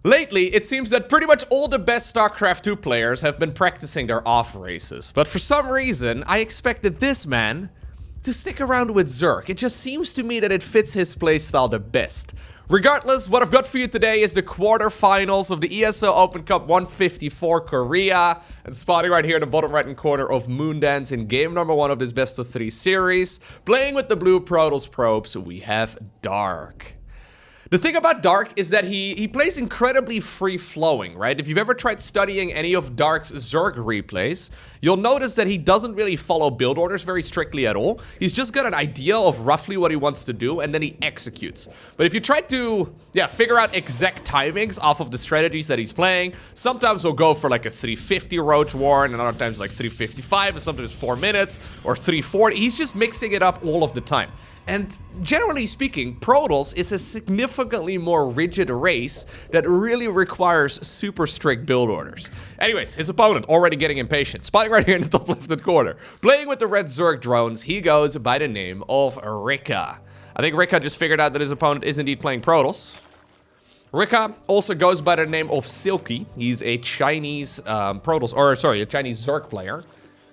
Lately, it seems that pretty much all the best StarCraft 2 players have been practicing their off races. But for some reason, I expected this man to stick around with Zerg. It just seems to me that it fits his playstyle the best. Regardless, what I've got for you today is the quarterfinals of the ESL Open Cup 154 Korea. And spotting right here in the bottom right-hand corner of Moondance in game number 1 of this best-of-3 series. Playing with the blue Protoss probes, we have Dark. The thing about Dark is that he plays incredibly free-flowing, right? If you've ever tried studying any of Dark's Zerg replays, you'll notice that he doesn't really follow build orders very strictly at all. He's just got an idea of roughly what he wants to do, and then he executes. But if you try to, figure out exact timings off of the strategies that he's playing, sometimes he'll go for like a 350 Roach War, and other times like 355, and sometimes 4 minutes, or 340. He's just mixing it up all of the time. And generally speaking, Protoss is a significantly more rigid race that really requires super strict build orders. Anyways, his opponent already getting impatient. Spotting right here in the top left-hand corner. Playing with the red Zerg drones, he goes by the name of Rikka. I think Rikka just figured out that his opponent is indeed playing Protoss. Rikka also goes by the name of Silky. He's a Chinese a Chinese Zerg player.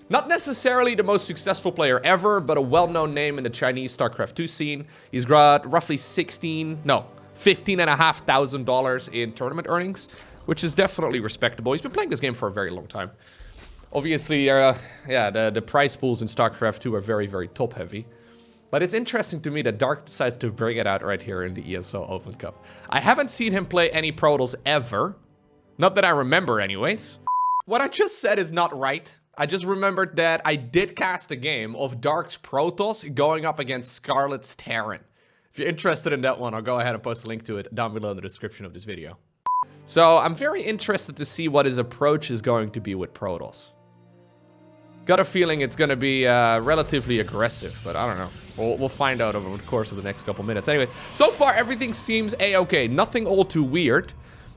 Not necessarily the most successful player ever, but a well-known name in the Chinese StarCraft 2 scene. He's got roughly $15,500 in tournament earnings, which is definitely respectable. He's been playing this game for a very long time. Obviously, the prize pools in StarCraft 2 are very, very top-heavy. But it's interesting to me that Dark decides to bring it out right here in the ESL Open Cup. I haven't seen him play any Protoss ever. Not that I remember anyways. What I just said is not right. I just remembered that I did cast a game of Dark's Protoss going up against Scarlet's Terran. If you're interested in that one, I'll go ahead and post a link to it down below in the description of this video. So I'm very interested to see what his approach is going to be with Protoss. Got a feeling it's going to be relatively aggressive, but I don't know. We'll find out over the course of the next couple minutes. Anyway, so far everything seems a-okay. Nothing all too weird.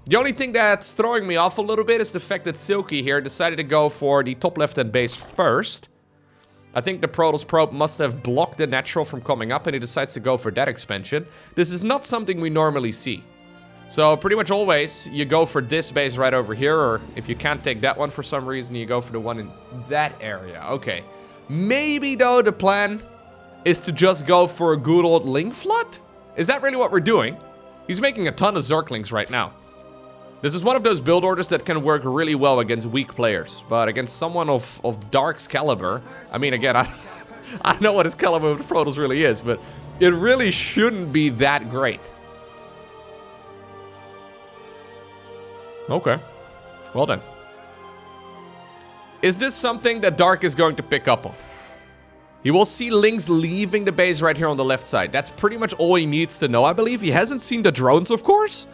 The only thing that's throwing me off a little bit is the fact that Silky here decided to go for the top left-hand base first. I think the Protoss probe must have blocked the natural from coming up, and he decides to go for that expansion. This is not something we normally see. So pretty much always, you go for this base right over here, or if you can't take that one for some reason, you go for the one in that area. Okay. Maybe, though, the plan is to just go for a good old Link Flood? Is that really what we're doing? He's making a ton of Zerglings right now. This is one of those build orders that can work really well against weak players. But against someone of Dark's caliber, I mean, again, I don't know what his caliber of Protoss really is, but it really shouldn't be that great. Okay. Well then. Is this something that Dark is going to pick up on? He will see Lings leaving the base right here on the left side. That's pretty much all he needs to know, I believe. He hasn't seen the drones, of course.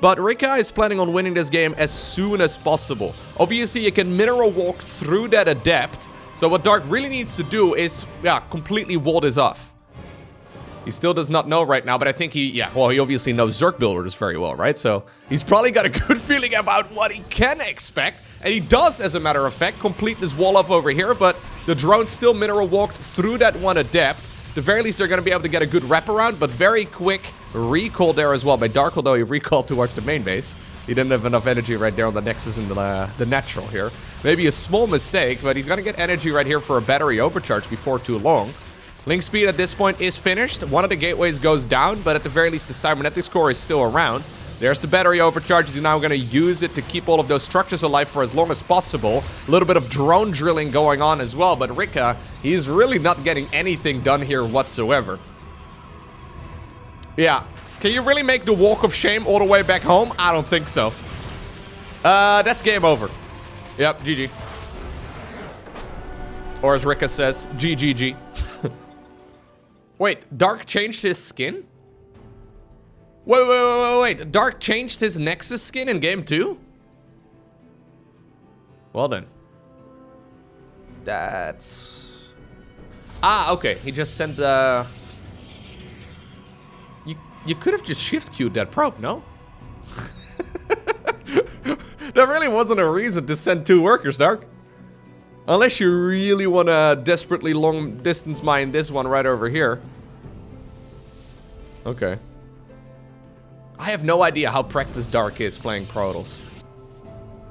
But Rikka is planning on winning this game as soon as possible. Obviously, you can mineral walk through that adept. So what Dark really needs to do is, completely wall this off. He still does not know right now, but I think he obviously knows Zerg builders very well, right? So he's probably got a good feeling about what he can expect. And he does, as a matter of fact, complete this wall off over here. But the drone still mineral walked through that one adept. At the very least, they're going to be able to get a good wraparound, but very quick recall there as well by Dark, although he recalled towards the main base. He didn't have enough energy right there on the Nexus and the natural here. Maybe a small mistake, but he's going to get energy right here for a battery overcharge before too long. Link speed at this point is finished. One of the gateways goes down, but at the very least, the cybernetics core is still around. There's the battery overcharge. He's now going to use it to keep all of those structures alive for as long as possible. A little bit of drone drilling going on as well, but Rikka, he's really not getting anything done here whatsoever. Yeah. Can you really make the walk of shame all the way back home? I don't think so. That's game over. Yep, GG. Or as Rikka says, GGG. Wait, Dark changed his skin? Wait. Dark changed his Nexus skin in game 2? Well then. That's... okay. He just sent the... You could have just shift queued that probe, no? That really wasn't a reason to send 2 workers, Dark. Unless you really want to desperately long distance mine this one right over here. Okay. I have no idea how practiced Dark is playing Protoss.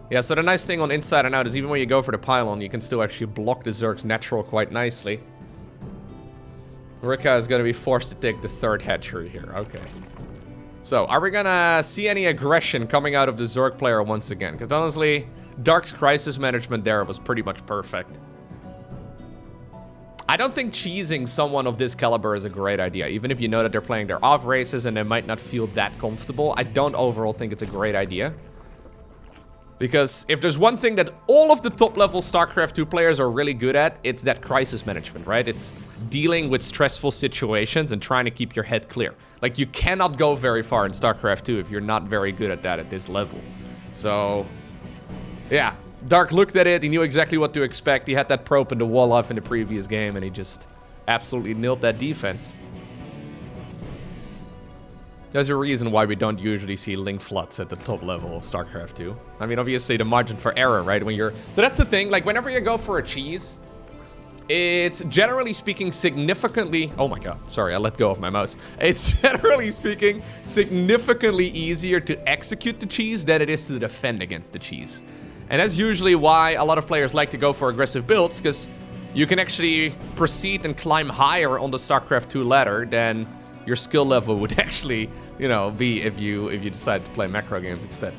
Yeah, so the nice thing on Inside and Out is even when you go for the pylon, you can still actually block the Zerg's natural quite nicely. Rikka is going to be forced to take the third hatchery here. Okay. So, are we going to see any aggression coming out of the Zerg player once again? Because honestly, Dark's crisis management there was pretty much perfect. I don't think cheesing someone of this caliber is a great idea. Even if you know that they're playing their off races and they might not feel that comfortable, I don't overall think it's a great idea. Because if there's one thing that all of the top-level StarCraft 2 players are really good at, it's that crisis management, right? It's dealing with stressful situations and trying to keep your head clear. Like, you cannot go very far in StarCraft 2 if you're not very good at that at this level. So, yeah. Dark looked at it, he knew exactly what to expect. He had that probe in the wall off in the previous game, and he just absolutely nailed that defense. There's a reason why we don't usually see link floods at the top level of StarCraft 2. I mean, obviously the margin for error, right? So that's the thing, like whenever you go for a cheese, it's generally speaking significantly... Oh my god, sorry, I let go of my mouse. It's generally speaking significantly easier to execute the cheese than it is to defend against the cheese. And that's usually why a lot of players like to go for aggressive builds, because you can actually proceed and climb higher on the StarCraft 2 ladder than your skill level would actually, you know, be if you decide to play macro games instead.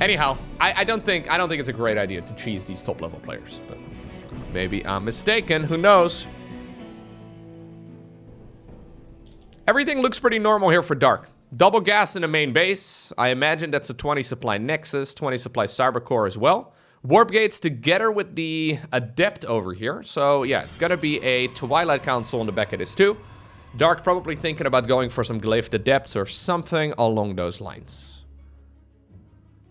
Anyhow, I don't think it's a great idea to cheese these top level players, but maybe I'm mistaken, who knows? Everything looks pretty normal here for Dark. Double gas in the main base. I imagine that's a 20 supply Nexus, 20 supply Cybercore as well. Warp gates together with the Adept over here. So yeah, it's gonna be a Twilight Council on the back of this too. Dark probably thinking about going for some Glyphed Adepts or something along those lines.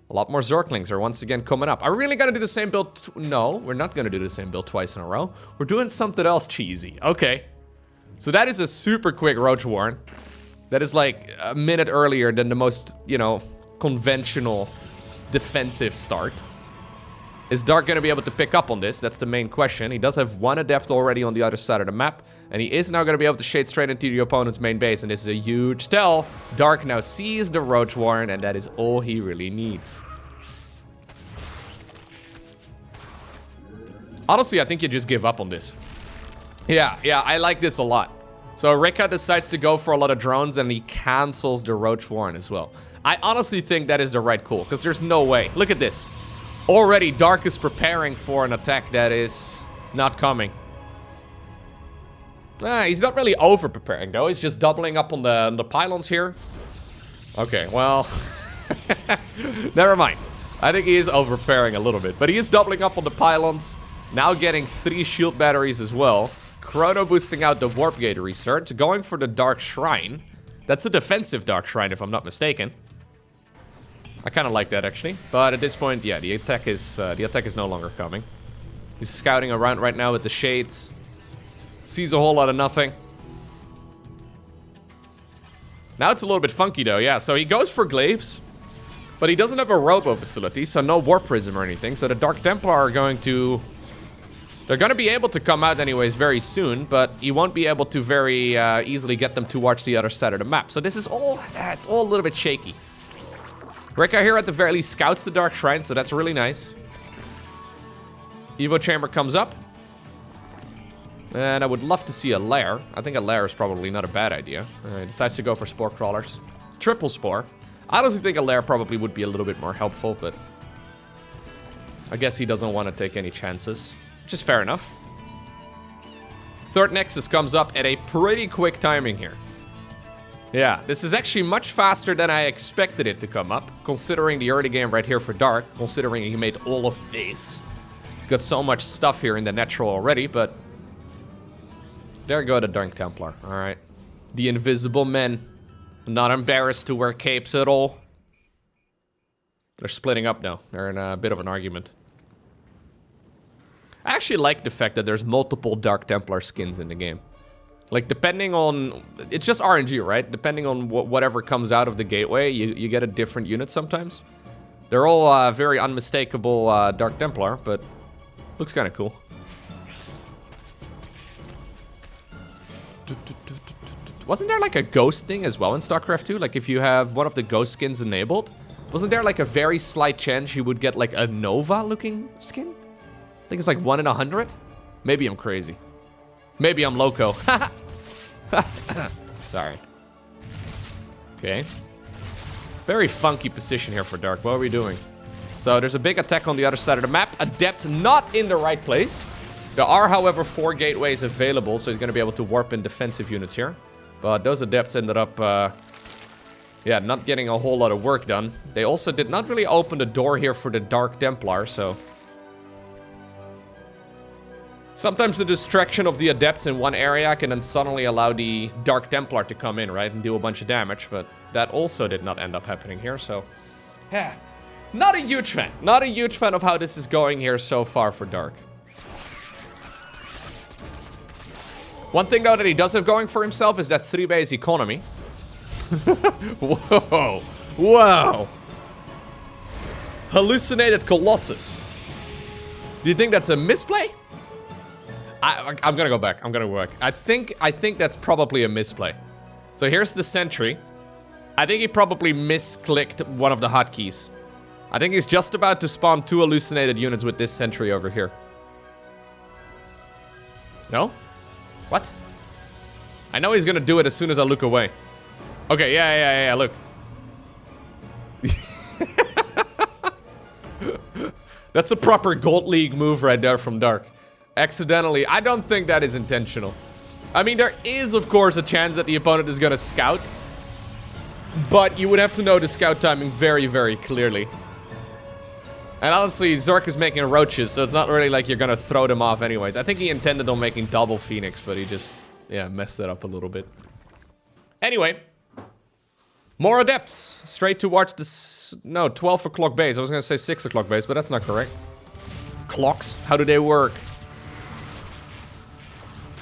A lot more Zerglings are once again coming up. Are we really gonna do the same build? No, we're not gonna do the same build twice in a row. We're doing something else cheesy. Okay. So that is a super quick Roach Warren. That is like a minute earlier than the most, you know, conventional defensive start. Is Dark going to be able to pick up on this? That's the main question. He does have one Adept already on the other side of the map. And he is now going to be able to shade straight into the opponent's main base. And this is a huge tell. Dark now sees the Roach Warren, and that is all he really needs. Honestly, I think you just give up on this. Yeah, I like this a lot. So Rikka decides to go for a lot of drones, and he cancels the Roach Warren as well. I honestly think that is the right call, because there's no way. Look at this. Already, Dark is preparing for an attack that is not coming. He's not really over-preparing, though. He's just doubling up on the pylons here. Okay, well... Never mind. I think he is over-preparing a little bit. But he is doubling up on the pylons. Now getting 3 shield batteries as well. Chrono boosting out the Warp Gate research, going for the Dark Shrine. That's a defensive Dark Shrine, if I'm not mistaken. I kind of like that, actually. But at this point, yeah, the attack is no longer coming. He's scouting around right now with the Shades. Sees a whole lot of nothing. Now it's a little bit funky, though, yeah. So he goes for Glaives, but he doesn't have a Robo facility, so no Warp Prism or anything. So the Dark Templar are going to... They're going to be able to come out anyways very soon, but he won't be able to very easily get them towards the other side of the map. So this is all, it's all a little bit shaky. Rikka here at the very least scouts the Dark Shrine, so that's really nice. Evo Chamber comes up. And I would love to see a lair. I think a lair is probably not a bad idea. He decides to go for Spore Crawlers. Triple Spore. I honestly think a lair probably would be a little bit more helpful, but... I guess he doesn't want to take any chances. Which is fair enough. Third Nexus comes up at a pretty quick timing here. Yeah, this is actually much faster than I expected it to come up, considering the early game right here for Dark, considering he made all of this. He's got so much stuff here in the natural already, but... There go the Dark Templar, alright. The Invisible Men. Not embarrassed to wear capes at all. They're splitting up now. They're in a bit of an argument. I actually like the fact that there's multiple Dark Templar skins in the game. Like, depending on... It's just RNG, right? Depending on whatever comes out of the gateway, you get a different unit sometimes. They're all very unmistakable Dark Templar, but looks kind of cool. Wasn't there like a ghost thing as well in StarCraft 2? Like if you have one of the ghost skins enabled, wasn't there like a very slight chance you would get like a Nova looking skin? I think it's like 1 in 100. Maybe I'm crazy. Maybe I'm loco. Sorry. Okay. Very funky position here for Dark. What are we doing? So there's a big attack on the other side of the map. Adept not in the right place. There are, however, 4 gateways available, so he's going to be able to warp in defensive units here. But those adepts ended up, yeah, not getting a whole lot of work done. They also did not really open the door here for the Dark Templar, so... Sometimes the distraction of the adepts in one area can then suddenly allow the Dark Templar to come in, right? And do a bunch of damage, but that also did not end up happening here, so... Yeah, not a huge fan. Not a huge fan of how this is going here so far for Dark. One thing, though, that he does have going for himself is that 3-base economy. Whoa. Whoa. Hallucinated Colossus. Do you think that's a misplay? I'm gonna go back. I'm gonna go back. I think that's probably a misplay. So here's the sentry. I think he probably misclicked one of the hotkeys. I think he's just about to spawn 2 hallucinated units with this sentry over here. No? What? I know he's gonna do it as soon as I look away. Okay, yeah, look. That's a proper Gold League move right there from Dark. Accidentally. I don't think that is intentional. I mean, there is, of course, a chance that the opponent is gonna scout. But you would have to know the scout timing very, very clearly. And honestly, Zerg is making roaches, so it's not really like you're gonna throw them off anyways. I think he intended on making double Phoenix, but he just, yeah, messed it up a little bit. Anyway. More adepts. Straight towards the... No, 12 o'clock base. I was gonna say 6 o'clock base, but that's not correct. Clocks. How do they work?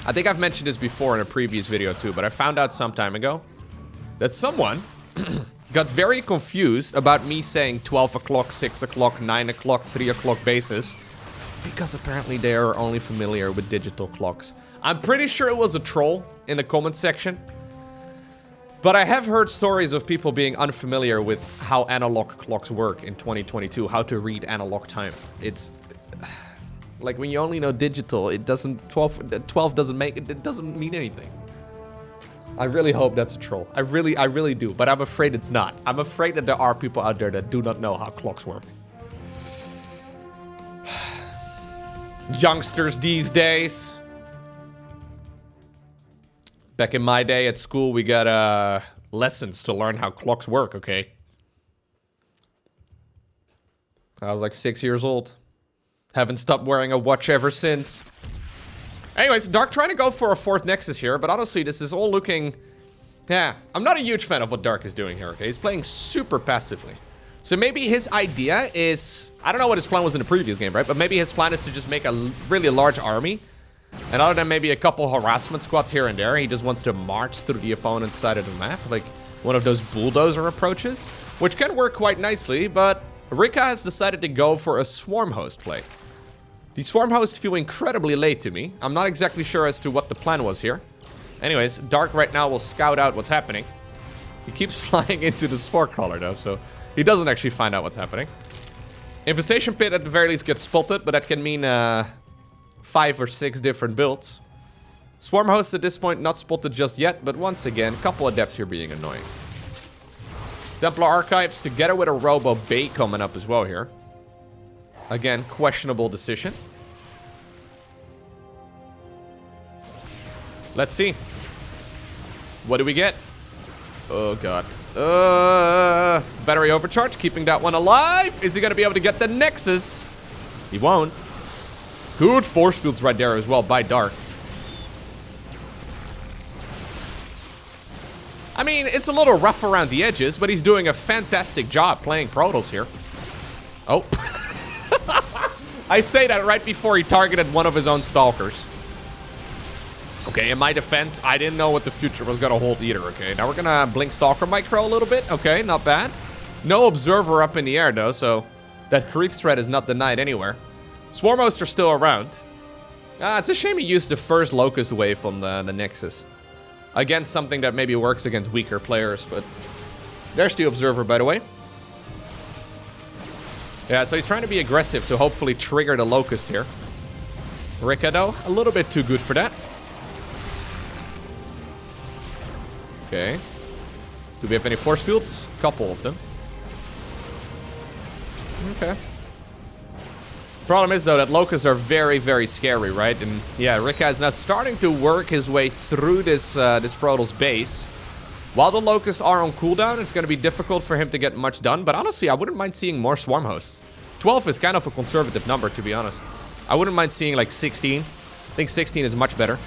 I think I've mentioned this before in a previous video too, but I found out some time ago that someone... got very confused about me saying 12 o'clock, 6 o'clock, 9 o'clock, 3 o'clock bases. Because apparently they are only familiar with digital clocks. I'm pretty sure it was a troll in the comment section. But I have heard stories of people being unfamiliar with how analog clocks work in 2022. How to read analog time. It's... Like when you only know digital, it doesn't... 12 doesn't make... It doesn't mean anything. I really hope that's a troll. I really do. But I'm afraid it's not. I'm afraid that there are people out there that do not know how clocks work. Youngsters these days. Back in my day at school, we got lessons to learn how clocks work, okay? I was like 6 years old. Haven't stopped wearing a watch ever since. Anyways, Dark trying to go for a 4th Nexus here, but honestly, this is all looking... Yeah, I'm not a huge fan of what Dark is doing here, okay? He's playing super passively. So maybe his idea is... I don't know what his plan was in the previous game, right? But maybe his plan is to just make a really large army. And other than maybe a couple harassment squads here and there, he just wants to march through the opponent's side of the map. Like one of those bulldozer approaches. Which can work quite nicely, but Rikka has decided to go for a swarm host play. The swarm hosts feel incredibly late to me. I'm not exactly sure as to what the plan was here. Anyways, Dark right now will scout out what's happening. He keeps flying into the spore crawler though, so he doesn't actually find out what's happening. Infestation pit at the very least gets spotted, but that can mean 5 or 6 different builds. Swarm hosts at this point not spotted just yet, but once again, a couple adepts here being annoying. Templar Archives together with a Robo Bay coming up as well here. Again, questionable decision. Let's see. What do we get? Oh, God. Battery overcharge, keeping that one alive. Is he going to be able to get the Nexus? He won't. Good force fields right there as well by Dark. I mean, it's a little rough around the edges, but he's doing a fantastic job playing Protoss here. Oh. I say that right before he targeted one of his own stalkers. Okay, in my defense, I didn't know what the future was going to hold either, okay? Now we're going to blink Stalker Micro a little bit. Okay, not bad. No Observer up in the air, though, so that creep threat is not denied anywhere. Swarm hosts are still around. It's a shame he used the first Locust wave on the Nexus. against something that maybe works against weaker players, but there's the Observer, by the way. Yeah, so he's trying to be aggressive to hopefully trigger the Locust here. Rikka, though, a little bit too good for that. Okay. Do we have any force fields? Couple of them. Okay. Problem is, though, that Locusts are very, very scary, right? And yeah, Rikka is now starting to work his way through this Protoss base. While the Locusts are on cooldown, it's going to be difficult for him to get much done. But honestly, I wouldn't mind seeing more Swarm Hosts. 12 is kind of a conservative number, to be honest. I wouldn't mind seeing like 16. I think 16 is much better.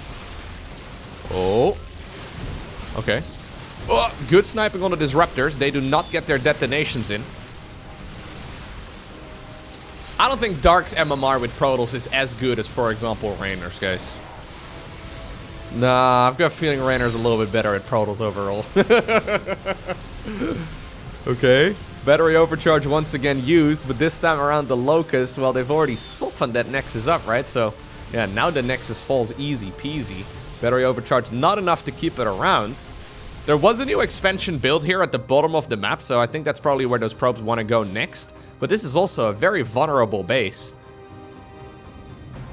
Oh. Okay. Oh, good sniping on the Disruptors. They do not get their detonations in. I don't think Dark's MMR with Protoss is as good as, for example, Rainer's, guys. Nah, I've got a feeling Rainer's a little bit better at Protoss overall. Okay. Battery overcharge once again used, but this time around the Locust, well, they've already softened that Nexus up, right? So, yeah, now the Nexus falls easy peasy. Battery overcharge not enough to keep it around. There was a new expansion build here at the bottom of the map, so I think that's probably where those probes want to go next. But this is also a very vulnerable base.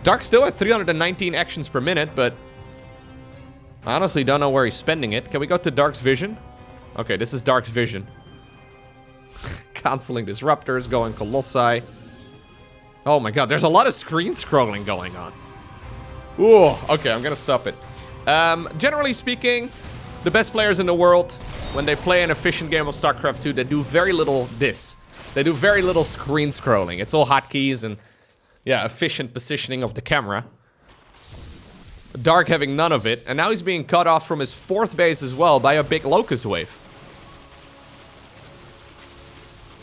Dark still at 319 actions per minute, but I honestly don't know where he's spending it. Can we go to Dark's vision? Okay, this is Dark's vision. Canceling Disruptors, going Colossi. Oh my god, there's a lot of screen scrolling going on. Ooh, okay, I'm gonna stop it. Generally speaking, the best players in the world, when they play an efficient game of StarCraft 2, they do very little this. They do very little screen scrolling. It's all hotkeys and, yeah, efficient positioning of the camera. Dark having none of it, and now he's being cut off from his 4th base as well by a big Locust wave.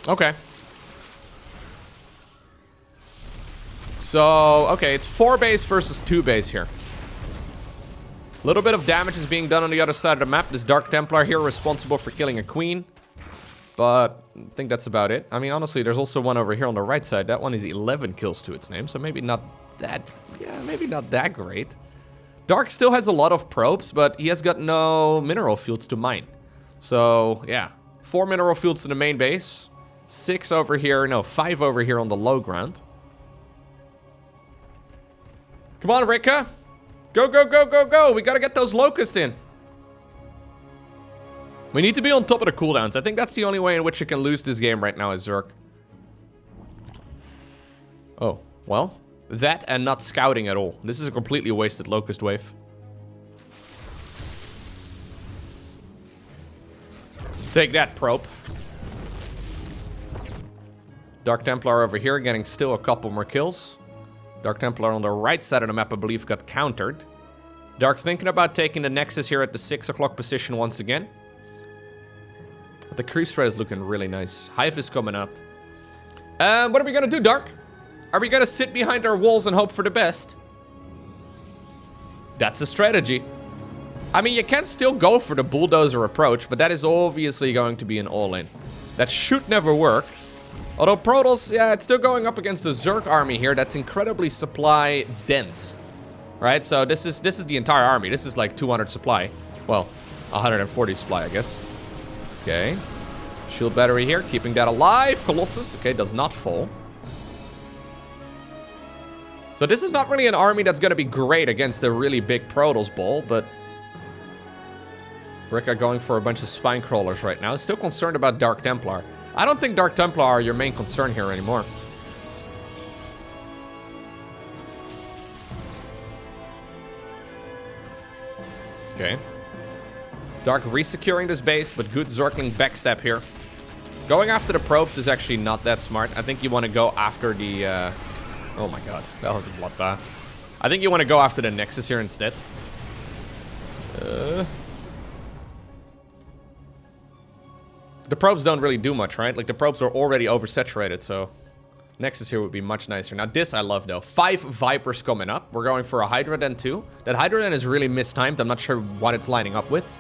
Okay. So, okay, it's 4 base versus 2 base here. A little bit of damage is being done on the other side of the map. This Dark Templar here responsible for killing a queen. But I think that's about it. I mean, honestly, there's also one over here on the right side. That one is 11 kills to its name, so maybe not that... Yeah, maybe not that great. Dark still has a lot of probes, but he has got no mineral fields to mine. So, yeah. 4 mineral fields to the main base. 6 over here. No, 5 over here on the low ground. Come on, Rikka. Go, go, go, go, go. We gotta get those Locusts in. We need to be on top of the cooldowns. I think that's the only way in which you can lose this game right now as Zerg. Oh, well. That and not scouting at all. This is a completely wasted Locust wave. Take that, probe. Dark Templar over here getting still a couple more kills. Dark Templar on the right side of the map, I believe, got countered. Dark thinking about taking the Nexus here at the 6 o'clock position once again. The creep spread is looking really nice. Hive is coming up. What are we gonna do, Dark? Are we gonna sit behind our walls and hope for the best? That's the strategy. I mean, you can still go for the bulldozer approach, but that is obviously going to be an all-in. That should never work. Although Protoss, yeah, it's still going up against the Zerg army here that's incredibly supply dense. Right? So this is the entire army. This is like 200 supply. Well, 140 supply, I guess. Okay. Shield battery here, keeping that alive. Colossus, okay, does not fall. So this is not really an army that's going to be great against a really big Protoss ball, but Rikka going for a bunch of spine crawlers right now. Still concerned about Dark Templar. I don't think Dark Templar are your main concern here anymore. Okay. Dark resecuring this base, but good Zergling backstab here. Going after the probes is actually not that smart. I think you want to go after the... Oh my god, that was a bloodbath. I think you want to go after the Nexus here instead. The probes don't really do much, right? Like, the probes are already oversaturated, so... Nexus here would be much nicer. Now, this I love, though. 5 Vipers coming up. We're going for a Hydra Den, too. That Hydra Den is really mistimed. I'm not sure what it's lining up with.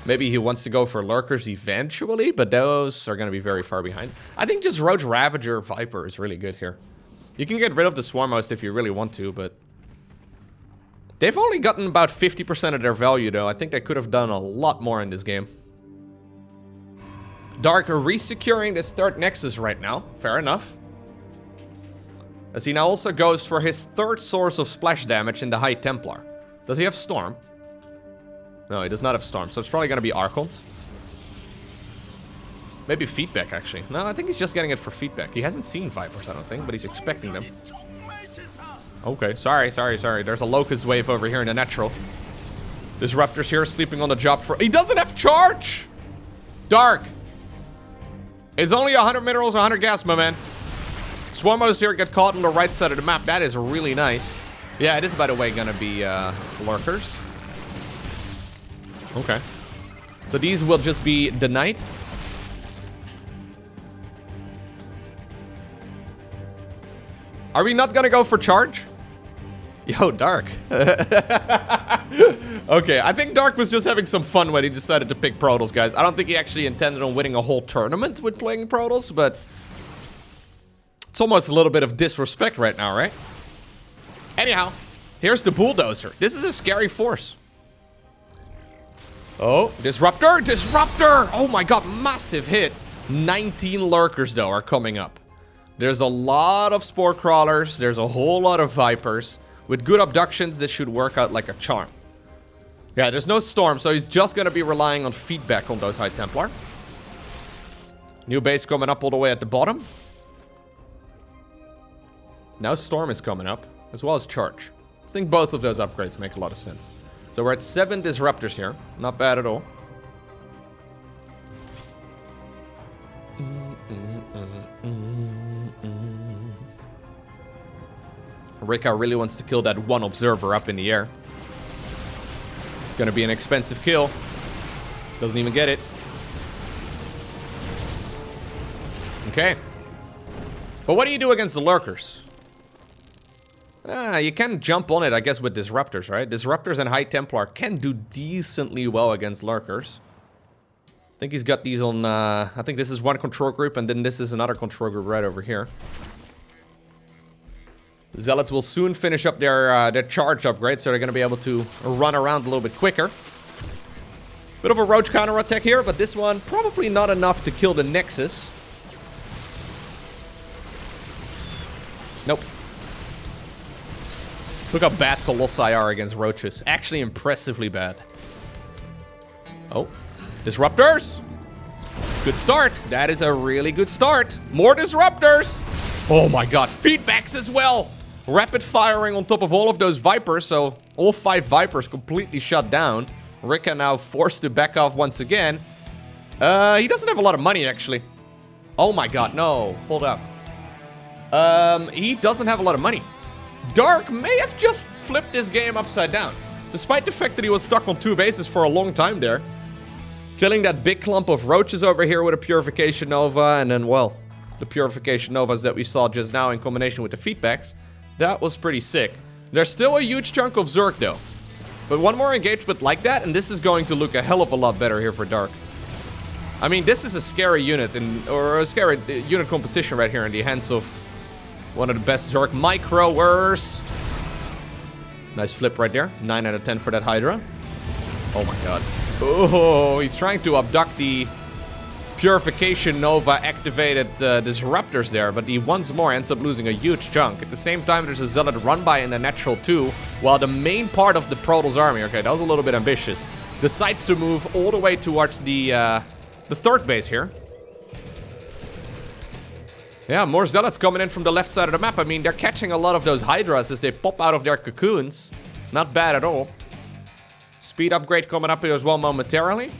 Maybe he wants to go for Lurkers eventually, but those are going to be very far behind. I think just Roach Ravager Viper is really good here. You can get rid of the Swarm Host if you really want to, but... They've only gotten about 50% of their value, though. I think they could have done a lot more in this game. Dark resecuring this third Nexus right now. Fair enough. As he now also goes for his third source of splash damage in the High Templar. Does he have Storm? No, he does not have Storm, so it's probably going to be Archons. Maybe feedback, actually. No, I think he's just getting it for feedback. He hasn't seen Vipers, I don't think, but he's expecting them. Okay, sorry. There's a Locust Wave over here in the natural. Disruptor's here sleeping on the job for... He doesn't have charge! Dark! It's only 100 minerals, 100 gas, my man. Swarmos here get caught on the right side of the map. That is really nice. Yeah, it is, by the way, gonna be lurkers. Okay. So these will just be denied. Are we not gonna go for charge? Yo, Dark. Okay, I think Dark was just having some fun when he decided to pick Protoss, guys. I don't think he actually intended on winning a whole tournament with playing Protoss, but... it's almost a little bit of disrespect right now, right? Anyhow, here's the Bulldozer. This is a scary force. Oh, Disruptor! Disruptor! Oh my god, massive hit. 19 lurkers, though, are coming up. There's a lot of Spore Crawlers. There's a whole lot of Vipers. With good abductions, this should work out like a charm. Yeah, there's no Storm, so he's just going to be relying on feedback on those High Templar. New base coming up all the way at the bottom. Now Storm is coming up, as well as Charge. I think both of those upgrades make a lot of sense. So we're at 7 Disruptors here. Not bad at all. Rikka really wants to kill that one Observer up in the air. It's gonna be an expensive kill. Doesn't even get it. Okay. But what do you do against the Lurkers? You can jump on it, I guess, with Disruptors, right? Disruptors and High Templar can do decently well against Lurkers. I think he's got these on, I think this is one control group, and then this is another control group right over here. The Zealots will soon finish up their charge upgrade, so they're going to be able to run around a little bit quicker. Bit of a roach counter attack here, but this one probably not enough to kill the Nexus. Nope. Look how bad Colossi are against roaches. Actually impressively bad. Oh. Disruptors! Good start. That is a really good start. More Disruptors! Oh my god, feedbacks as well! Rapid firing on top of all of those Vipers, so all 5 Vipers completely shut down. Rikka now forced to back off once again. He doesn't have a lot of money, actually. Oh my god, no. Hold up. He doesn't have a lot of money. Dark may have just flipped this game upside down. Despite the fact that he was stuck on 2 bases for a long time there. Killing that big clump of roaches over here with a Purification Nova, and then, well, the Purification Novas that we saw just now in combination with the feedbacks. That was pretty sick. There's still a huge chunk of Zerg, though. But one more engagement like that, and this is going to look a hell of a lot better here for Dark. I mean, this is a scary unit, or a scary unit composition right here in the hands of one of the best Zerg microers. Nice flip right there. 9 out of 10 for that Hydra. Oh my god. Oh, he's trying to abduct the Purification Nova activated Disruptors there, but he once more ends up losing a huge chunk. At the same time, there's a Zealot run-by in the natural too, while the main part of the Protoss army, okay, that was a little bit ambitious, decides to move all the way towards the third base here. Yeah, more Zealots coming in from the left side of the map. I mean, they're catching a lot of those Hydras as they pop out of their cocoons. Not bad at all. Speed upgrade coming up here as well momentarily.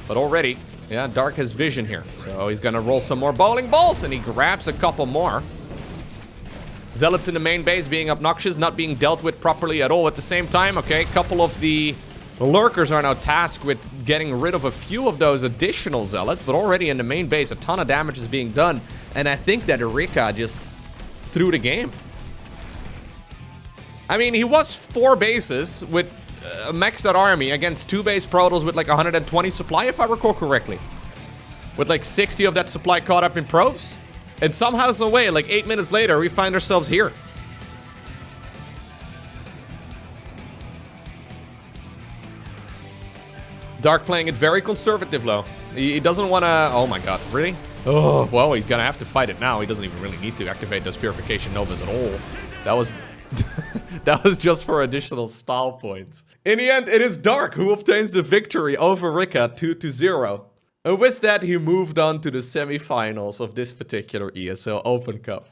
But already, yeah, Dark has vision here. So he's gonna roll some more bowling balls, and he grabs a couple more. Zealots in the main base being obnoxious, not being dealt with properly at all at the same time. Okay, a couple of the Lurkers are now tasked with getting rid of a few of those additional Zealots, but already in the main base, a ton of damage is being done. And I think that Rikka just threw the game. I mean, he was 4 bases with a maxed out army against 2 base Protoss with like 120 supply, if I recall correctly. With like 60 of that supply caught up in probes. And somehow, some way, like 8 minutes later, we find ourselves here. Dark playing it very conservative, Low. He doesn't want to... Oh my god, really? Oh, well, he's gonna have to fight it now. He doesn't even really need to activate those Purification Novas at all. That was... that was just for additional style points. In the end, it is Dark who obtains the victory over Rikka 2-0. And with that, he moved on to the semi-finals of this particular ESL Open Cup.